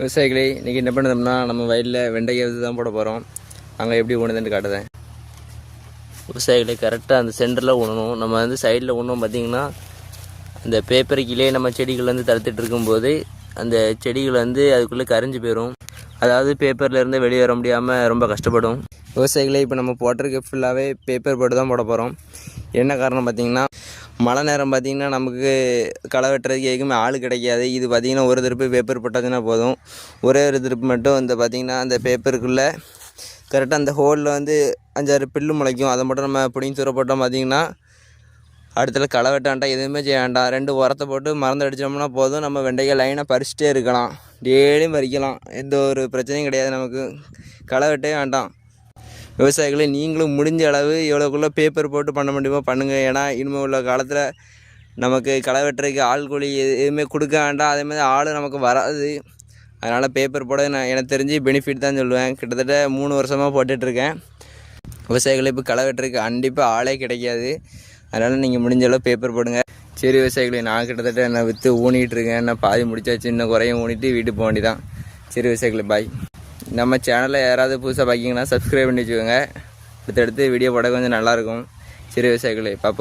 விவசாயிகளே இன்றைக்கி என்ன பண்ணுறோம்னா நம்ம வயலில் வெண்டைக்காய் தான் போட போகிறோம். அங்கே எப்படி ஊணுதுன்னு காட்டுதேன். விவசாயிகளை கரெக்டாக அந்த சென்டரில் ஊனணும். நம்ம வந்து சைடில் ஊனோம் பார்த்திங்கன்னா அந்த பேப்பர் கீழே நம்ம செடிகள் வந்து தடுத்துட்டு இருக்கும்போது அந்த செடிகள் வந்து அதுக்குள்ளே கரைஞ்சி போயிடும். அதாவது பேப்பர்லேருந்து வெளியே வர முடியாமல் ரொம்ப கஷ்டப்படும். விவசாயிகளே இப்போ நம்ம போட்டிருக்க ஃபுல்லாகவே பேப்பர் போட்டு தான் போட போகிறோம். என்ன காரணம் பார்த்திங்கன்னா மழை நேரம் பார்த்திங்கன்னா நமக்கு களை வெட்டுறதுக்கு எதுக்குமே ஆள் கிடைக்காது. இது பார்த்திங்கன்னா ஒரு திருப்பு பேப்பர் போட்டதுன்னா போதும். ஒரே ஒரு திருப்பு மட்டும் இந்த பார்த்திங்கன்னா அந்த பேப்பருக்குள்ளே கரெக்டாக அந்த ஹோலில் வந்து 5-6 புல்லு முளைக்கும். அதை மட்டும் நம்ம பிடிங்கி தூர போட்டோம் பார்த்திங்கன்னா அடுத்தல களை வெட்ட வேண்டாம், எதுவுமே செய்ய வேண்டாம். 2 உரத்தை போட்டு மருந்து அடித்தோம்னா போதும். நம்ம வெண்டைக்காய் லைனாக பறிச்சிட்டே இருக்கலாம், டெய்லியும் பறிக்கலாம். எந்த ஒரு பிரச்சனையும் கிடையாது. நமக்கு களை வெட்டவே வேண்டாம். விவசாயிகளை நீங்களும் முடிஞ்ச அளவு எவ்வளோக்குள்ளே பேப்பர் போட்டு பண்ண முடியுமோ பண்ணுங்கள். ஏன்னா இனிமேல் உள்ள காலத்தில் நமக்கு களை வெட்டுறதுக்கு ஆள் கூலி எதுவுமே கொடுக்க வேண்டாம். அதேமாதிரி ஆள் நமக்கு வராது. அதனால் பேப்பர் போட நான் எனக்கு தெரிஞ்சு பெனிஃபிட் தான் சொல்லுவேன். கிட்டத்தட்ட 3 வருஷமாக போட்டுட்ருக்கேன். விவசாயிகளை இப்போ களை வெட்டுறதுக்கு கண்டிப்பாக ஆளே கிடைக்காது. அதனால் நீங்கள் முடிஞ்ச அளவு பேப்பர் போடுங்க. சரி விவசாயிகளை, நான் கிட்டத்தட்ட என்ன விற்று ஊனிகிட்ருக்கேன். என்ன பாதி முடிச்சாச்சு, இன்னும் குறையும் ஊனிட்டு வீட்டுக்கு போக வேண்டியதான். சரி விவசாயிகளை, பாய். நம்ம சேனலில் யாராவது புதுசாக பார்க்கிங்கன்னா சப்ஸ்கிரைப் பண்ணி வச்சுக்கோங்க. அடுத்தடுத்து வீடியோ போட கொஞ்சம் நல்லாயிருக்கும். சரி விவசாயிகளை, பார்ப்போம்.